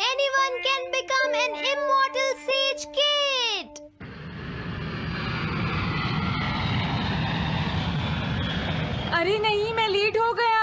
Anyone can become an immortal sage kid. अरे नहीं, मैं लेट हो गया।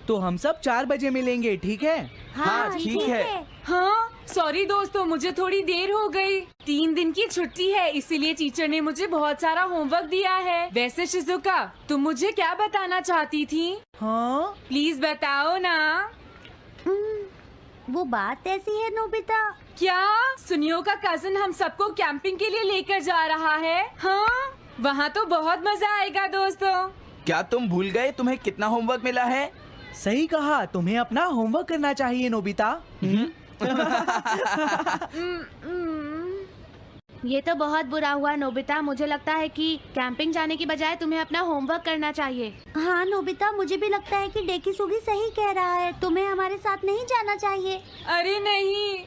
तो हम सब 4 बजे मिलेंगे, ठीक है? हाँ ठीक है। हाँ सॉरी दोस्तों, मुझे थोड़ी देर हो गई। 3 दिन की छुट्टी है, इसीलिए टीचर ने मुझे बहुत सारा होमवर्क दिया है। वैसे शिजुका, तुम मुझे क्या बताना चाहती थी? हाँ, प्लीज बताओ ना। वो बात ऐसी है नोबिता। क्या सुनियो का कजिन हम सबको कैंपिंग के लिए लेकर जा रहा है? हाँ, वहाँ तो बहुत मजा आएगा दोस्तों। क्या तुम भूल गए तुम्हें कितना होमवर्क मिला है? सही कहा, तुम्हें अपना होमवर्क करना चाहिए नोबिता। ये तो बहुत बुरा हुआ नोबिता। मुझे लगता है कि कैंपिंग जाने की बजाय तुम्हें अपना होमवर्क करना चाहिए। हाँ नोबिता, मुझे भी लगता है कि डेकिसुगी सही कह रहा है। तुम्हें हमारे साथ नहीं जाना चाहिए। अरे नहीं।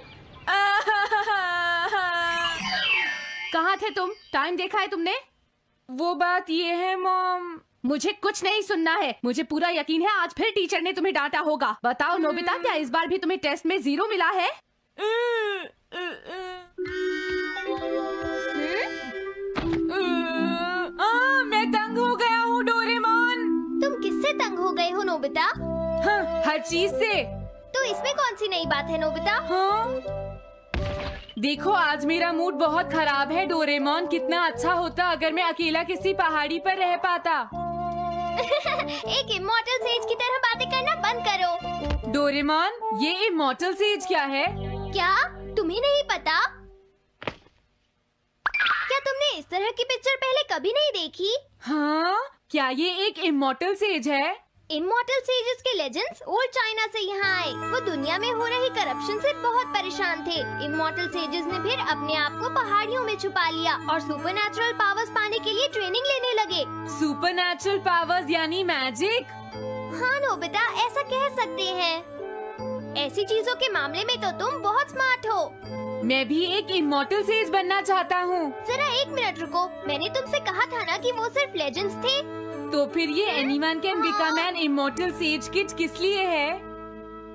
कहाँ थे तुम? टाइम देखा है तुमने? वो बात ये है मॉम। मुझे कुछ नहीं सुनना है। मुझे पूरा यकीन है आज फिर टीचर ने तुम्हें डांटा होगा। बताओ नोबिता, क्या इस बार भी तुम्हें टेस्ट में 0 मिला है? मैं तंग हो गया हूँ डोरेमोन। तुम किससे तंग हो गए हो नोबिता? हाँ, हर चीज से। तो इसमें कौन सी नई बात है नोबिता? हाँ? देखो आज मेरा मूड बहुत खराब है डोरेमोन। कितना अच्छा होता अगर मैं अकेला किसी पहाड़ी पर रह पाता। एक इमॉर्टल सेज की तरह बातें करना बंद करो। डोरेमोन, ये इमॉर्टल सेज क्या है? क्या तुम्हें नहीं पता? क्या तुमने इस तरह की पिक्चर पहले कभी नहीं देखी? हाँ, क्या ये एक इमॉर्टल सेज है? इमॉर्टल सेजेस के लेजेंड्स ओल्ड चाइना से यहाँ आए। वो दुनिया में हो रही करप्शन से बहुत परेशान थे। इमॉर्टल सेजेस ने फिर अपने आप को पहाड़ियों में छुपा लिया और सुपरनैचुरल पावर्स पाने के लिए ट्रेनिंग लेने लगे। सुपरनैचुरल पावर्स यानी मैजिक? हाँ नोबिता, ऐसा कह सकते हैं। ऐसी चीजों के मामले में तो तुम बहुत स्मार्ट हो। मैं भी एक इमॉर्टल सेज बनना चाहता हूँ। जरा 1 मिनट रुको। मैंने तुमसे कहा था ना कि वो सिर्फ लेजेंड्स थे। तो फिर ये anyone can become an immortal says kid किस लिए है?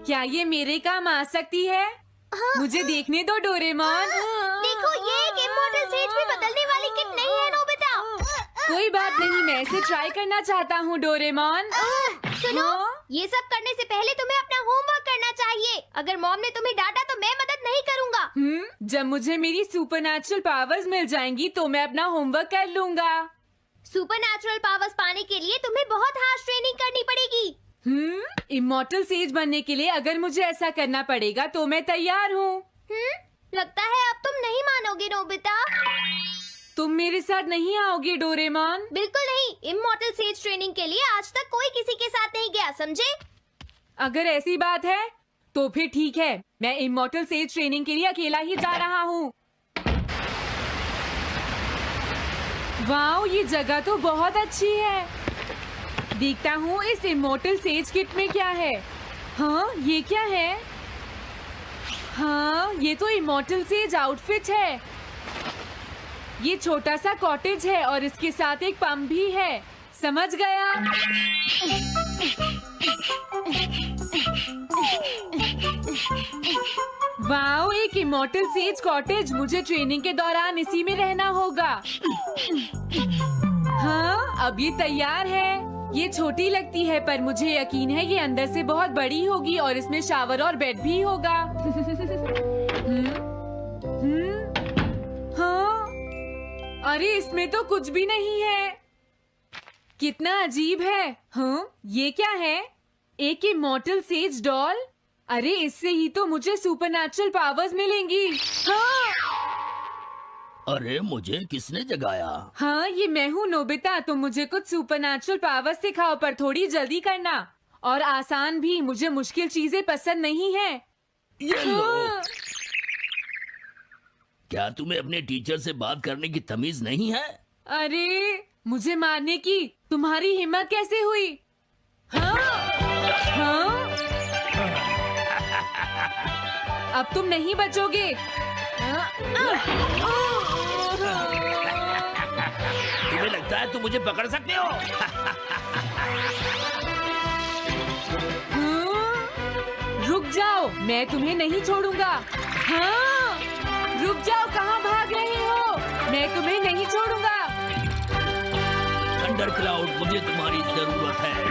क्या ये मेरे काम आ सकती है? मुझे देखने दो डोरेमोन। देखो, ये एक इमॉर्टल सेज में बदलने वाली किट नहीं है नोबिता। कोई बात नहीं, मैं इसे ट्राई करना चाहता हूँ डोरेमोन। सुनो, ये सब करने से पहले तुम्हें अपना होमवर्क करना चाहिए। अगर मॉम ने तुम्हें डांटा तो मैं मदद नहीं करूँगा। जब मुझे मेरी सुपरनैचुरल पावर्स मिल जाएंगी तो मैं अपना होमवर्क कर लूँगा। सुपरनैचुरल पावर्स पाने के लिए तुम्हें बहुत हार्श ट्रेनिंग करनी पड़ेगी। इमॉर्टल सेज बनने के लिए अगर मुझे ऐसा करना पड़ेगा तो मैं तैयार हूँ। लगता है अब तुम नहीं मानोगे नोबिता। तुम मेरे साथ नहीं आओगे डोरेमोन? बिल्कुल नहीं। इमॉर्टल सेज ट्रेनिंग के लिए आज तक कोई किसी के साथ नहीं गया, समझे? अगर ऐसी बात है तो फिर ठीक है, मैं इमॉर्टल सेज ट्रेनिंग के लिए अकेला ही जा रहा हूँ। वाओ, ये जगह तो बहुत अच्छी है। देखता हूँ इस इमॉर्टल सेज किट में क्या है। हाँ, ये क्या है? हाँ, ये तो इमॉर्टल सेज आउटफिट है। ये छोटा सा कॉटेज है और इसके साथ एक पंप भी है। समझ गया। वाओ, एक इमॉर्टल सेज कॉटेज। मुझे ट्रेनिंग के दौरान इसी में रहना होगा। हाँ, अब ये तैयार है। ये छोटी लगती है पर मुझे यकीन है ये अंदर से बहुत बड़ी होगी और इसमें शावर और बेड भी होगा। हाँ, अरे इसमें तो कुछ भी नहीं है। कितना अजीब है। हाँ, ये क्या है? एक इमॉर्टल सेज डॉल। अरे इससे ही तो मुझे सुपरनैचुरल पावर्स मिलेंगी। हाँ, अरे मुझे किसने जगाया? हाँ, ये मैं हूँ नोबिता। तुम मुझे कुछ सुपरनैचुरल पावर्स सिखाओ पर थोड़ी जल्दी करना और आसान भी। मुझे मुश्किल चीजें पसंद नहीं है। ये लो। हाँ। क्या तुम्हें अपने टीचर से बात करने की तमीज नहीं है? अरे मुझे मारने की तुम्हारी हिम्मत कैसे हुई? हाँ, हाँ? अब तुम नहीं बचोगे। तुम्हें लगता है तुम मुझे पकड़ सकते हो? रुक जाओ, मैं तुम्हें नहीं छोड़ूंगा। हाँ, रुक जाओ, कहाँ भाग रहे हो? मैं तुम्हें नहीं छोड़ूंगा। थंडर क्लाउड, मुझे तुम्हारी जरूरत है।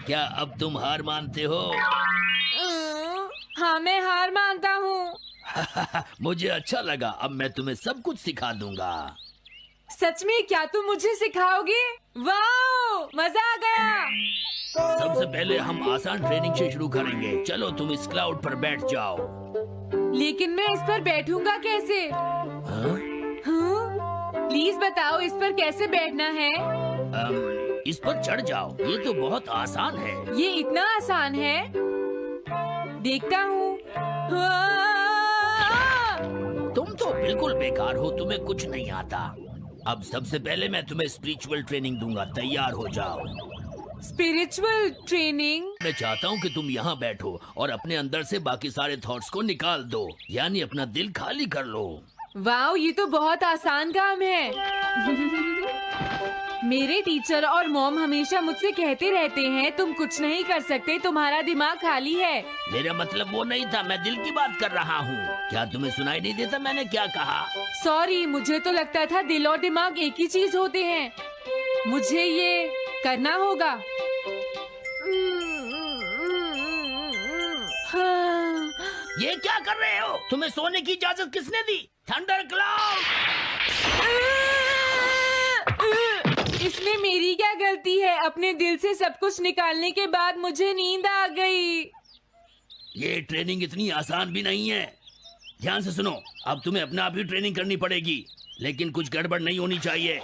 क्या अब तुम हार मानते हो? हाँ, मैं हार मानता हूँ। मुझे अच्छा लगा, अब मैं तुम्हें सब कुछ सिखा दूंगा। सच में? क्या तुम मुझे सिखाओगे? वाह, मजा आ गया। सबसे पहले हम आसान ट्रेनिंग से शुरू करेंगे। चलो तुम इस क्लाउड पर बैठ जाओ। लेकिन मैं इस पर बैठूंगा कैसे? हाँ? प्लीज बताओ, इस पर कैसे बैठना है? इस पर चढ़ जाओ, ये तो बहुत आसान है। ये इतना आसान है? देखता हूँ। तुम तो बिल्कुल बेकार हो, तुम्हें कुछ नहीं आता। अब सबसे पहले मैं तुम्हें स्पिरिचुअल ट्रेनिंग दूंगा, तैयार हो जाओ। Spiritual training? मैं चाहता हूँ कि तुम यहाँ बैठो और अपने अंदर से बाकी सारे थॉट्स को निकाल दो, यानी अपना दिल खाली कर लो। वाह, ये तो बहुत आसान काम है। मेरे टीचर और मॉम हमेशा मुझसे कहते रहते हैं, तुम कुछ नहीं कर सकते, तुम्हारा दिमाग खाली है। मेरा मतलब वो नहीं था, मैं दिल की बात कर रहा हूँ। क्या तुम्हें सुनाई नहीं देता मैंने क्या कहा? सॉरी, मुझे तो लगता था दिल और दिमाग एक ही चीज होते हैं। मुझे ये करना होगा। हाँ। ये क्या कर रहे हो? तुम्हें सोने की इजाजत किसने दी? Thunder cloud! इसमें मेरी क्या गलती है? अपने दिल से सब कुछ निकालने के बाद मुझे नींद आ गई। ये ट्रेनिंग इतनी आसान भी नहीं है। ध्यान से सुनो, अब तुम्हें अपने आप ही ट्रेनिंग करनी पड़ेगी, लेकिन कुछ गड़बड़ नहीं होनी चाहिए।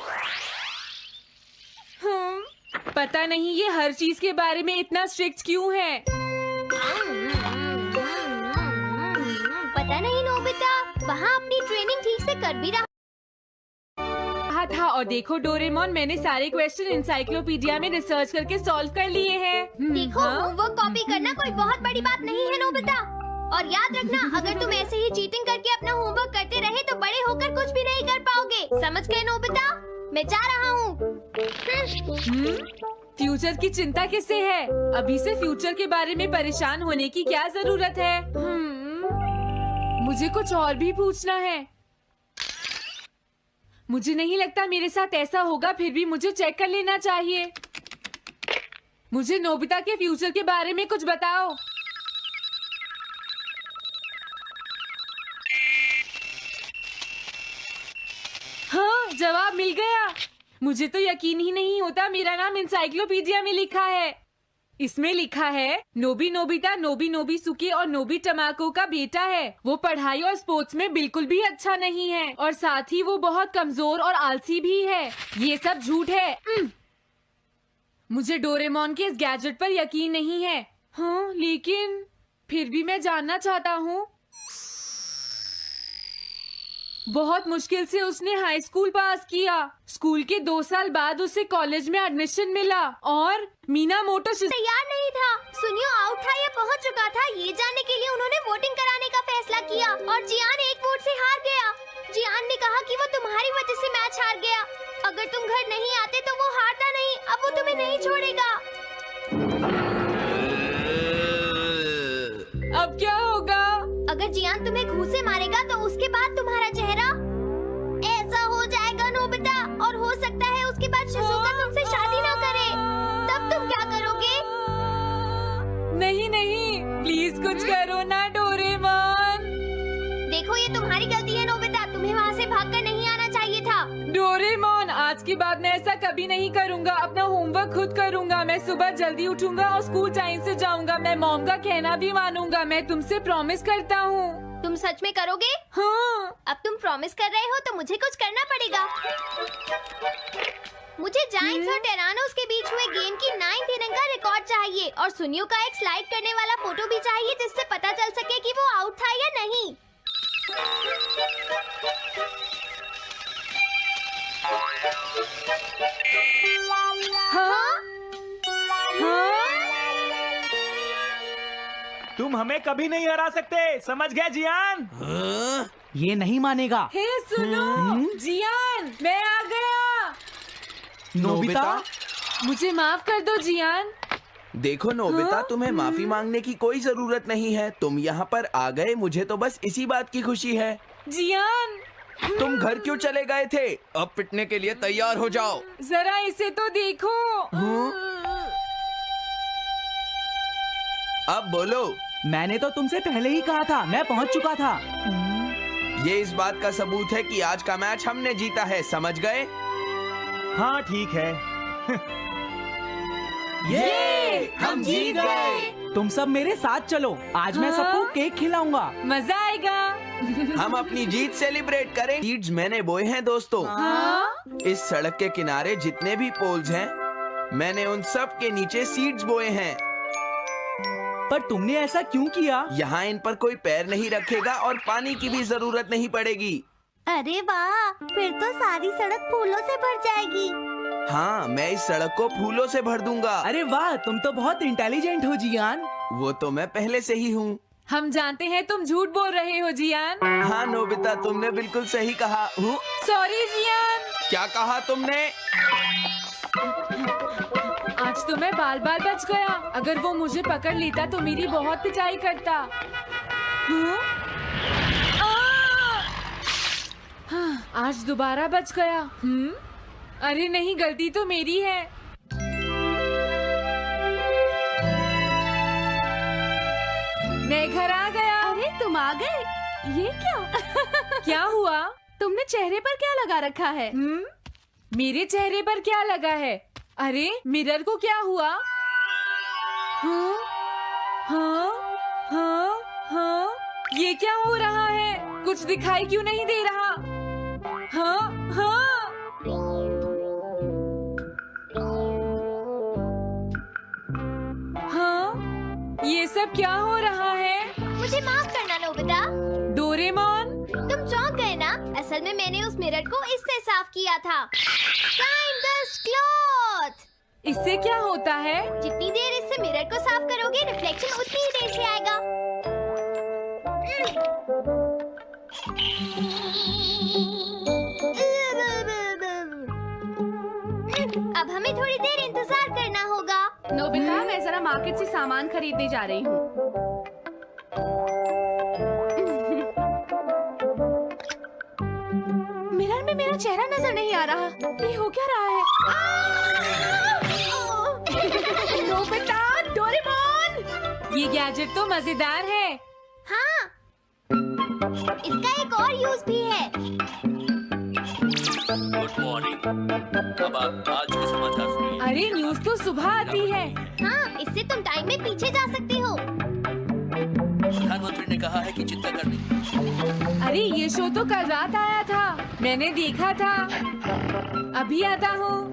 पता नहीं ये हर चीज के बारे में इतना स्ट्रिक्ट क्यों है। पता नहीं नोबिता, वहाँ अपनी ट्रेनिंग ठीक से कर भी रहा था। और देखो डोरेमोन, मैंने सारे क्वेश्चन इंसाइक्लोपीडिया में रिसर्च करके सॉल्व कर लिए हैं। देखो, होमवर्क कॉपी करना कोई बहुत बड़ी बात नहीं है नोबिता। और याद रखना, अगर तुम ऐसे ही चीटिंग करके अपना होमवर्क करते रहे तो बड़े होकर कुछ भी नहीं कर पाओगे। समझ गए नोबिता? मैं जा रहा हूँ। फ्यूचर की चिंता किससे है? अभी से फ्यूचर के बारे में परेशान होने की क्या जरूरत है? मुझे कुछ और भी पूछना है। मुझे नहीं लगता मेरे साथ ऐसा होगा, फिर भी मुझे चेक कर लेना चाहिए। मुझे नोबिता के फ्यूचर के बारे में कुछ बताओ। हाँ, जवाब मिल गया। मुझे तो यकीन ही नहीं होता, मेरा नाम इंसाइक्लोपीडिया में लिखा है। इसमें लिखा है, नोबी नोबिता नोबी नोबिसुके और नोबी टमाको का बेटा है। वो पढ़ाई और स्पोर्ट्स में बिल्कुल भी अच्छा नहीं है और साथ ही वो बहुत कमजोर और आलसी भी है। ये सब झूठ है। मुझे डोरेमोन के इस गैजेट पर यकीन नहीं है। हाँ, लेकिन फिर भी मैं जानना चाहता हूँ। बहुत मुश्किल से उसने हाई स्कूल पास किया। स्कूल के 2 साल बाद उसे कॉलेज में एडमिशन मिला और मीनामोटो तैयार नहीं था। सुनियो आउट था या पहुंच चुका था, ये जानने के लिए उन्होंने वोटिंग कराने का फैसला किया और जियान एक वोट से हार गया। जियान ने कहा कि वो तुम्हारी वजह से मैच हार गया। अगर तुम घर नहीं आते तो वो हारता नहीं। अब वो तुम्हें नहीं छोड़ेगा। अब क्या होगा? अगर जियान तुम्हें घूंसे मारेगा तो उसके बाद तुम्हारा चेहरा ऐसा हो जाएगा नोबिता, और हो सकता है उसके बाद शिज़ुका तुमसे शादी ना करे। तब तुम क्या करोगे? नहीं नहीं, प्लीज कुछ करो ना डोरेमोन। देखो, ये तुम्हारी गलती है नोबिता, तुम्हें वहाँ से भागकर नहीं आना चाहिए था। डोरेमोन, आज के बाद मैं ऐसा कभी नहीं करूँगा। अपना होमवर्क खुद करूँगा। मैं सुबह जल्दी उठूंगा और स्कूल टाइम से जाऊँगा। मैं मॉम का कहना भी मानूंगा। मैं तुमसे प्रॉमिस करता हूँ। तुम सच में करोगे? हाँ। अब तुम प्रॉमिस कर रहे हो तो मुझे कुछ करना पड़ेगा। मुझे जायंट्स और टेरानोस के बीच हुए गेम की 9th इनिंग का रिकॉर्ड चाहिए और सुनियो का एक स्लाइड करने वाला फोटो भी चाहिए, जिससे पता चल सके कि वो आउट था या नहीं। हाँ? हाँ? तुम हमें कभी नहीं हरा सकते, समझ गए जियान? ये नहीं मानेगा। हे सुनो, जियान, मैं आ गया। नोबिता, मुझे माफ कर दो जियान। देखो नोबिता, हाँ? तुम्हें माफी मांगने की कोई जरूरत नहीं है। तुम यहाँ पर आ गए, मुझे तो बस इसी बात की खुशी है। जियान, तुम घर क्यों चले गए थे? अब पिटने के लिए तैयार हो जाओ। जरा इसे तो देखो। अब बोलो। मैंने तो तुमसे पहले ही कहा था, मैं पहुंच चुका था। ये इस बात का सबूत है कि आज का मैच हमने जीता है, समझ गए? हाँ ठीक है। ये हम जीत गए। तुम सब मेरे साथ चलो, आज मैं हाँ? सबको केक खिलाऊंगा। मजा आएगा। हम अपनी जीत सेलिब्रेट करें। सीड्स मैंने बोए हैं दोस्तों। हाँ? इस सड़क के किनारे जितने भी पोल्स हैं, मैंने उन सब के नीचे सीड्स बोए हैं। पर तुमने ऐसा क्यों किया? यहाँ इन पर कोई पैर नहीं रखेगा और पानी की भी जरूरत नहीं पड़ेगी। अरे वाह, फिर तो सारी सड़क फूलों से भर जाएगी। हाँ, मैं इस सड़क को फूलों से भर दूंगा। अरे वाह, तुम तो बहुत इंटेलिजेंट हो जियान। वो तो मैं पहले से ही हूँ। हम जानते हैं तुम झूठ बोल रहे हो जियान। हाँ नोबिता, तुमने बिल्कुल सही कहा। Sorry Gian. क्या कहा तुमने? आज तो मैं बाल बाल बच गया। अगर वो मुझे पकड़ लेता तो मेरी बहुत पिटाई करता। हाँ, आज दोबारा बच गया। अरे नहीं, गलती तो मेरी है। मैं घर आ गया। अरे तुम आ गए, ये क्या? क्या हुआ? तुमने चेहरे पर क्या लगा रखा है? मेरे चेहरे पर क्या लगा है? अरे मिरर को क्या हुआ? हाँ, हाँ, हाँ, हाँ, ये क्या हो रहा है? कुछ दिखाई क्यों नहीं दे रहा? हाँ, हाँ। हाँ, ये सब क्या हो रहा है? मुझे माफ करना नोबिता। डोरेमोन, तुम चौंक गए ना? असल में मैंने उस मिरर को इससे साफ किया था। Time dust cloth. इससे क्या होता है? जितनी देर इससे मिरर को साफ करोगे, रिफ्लेक्शन उतनी ही देर से आएगा। अब हमें थोड़ी देर इंतजार करना होगा। नोबिता, मैं जरा मार्केट से सामान खरीदने जा रही हूँ। मिरर में मेरा चेहरा नजर नहीं आ रहा। ये हो क्या रहा है? Nobita, Doraemon! ये गैजेट तो मजेदार है। हाँ, इसका एक और यूज भी है। Good morning. अब आप आज के समाचार सुनिए। अरे न्यूज तो सुबह आती है। हाँ, इससे तुम टाइम में पीछे जा सकते हो। प्रधानमंत्री ने कहा है कि चिंता करनी। अरे ये शो तो कल रात आया था, मैंने देखा था। अभी आता हूँ।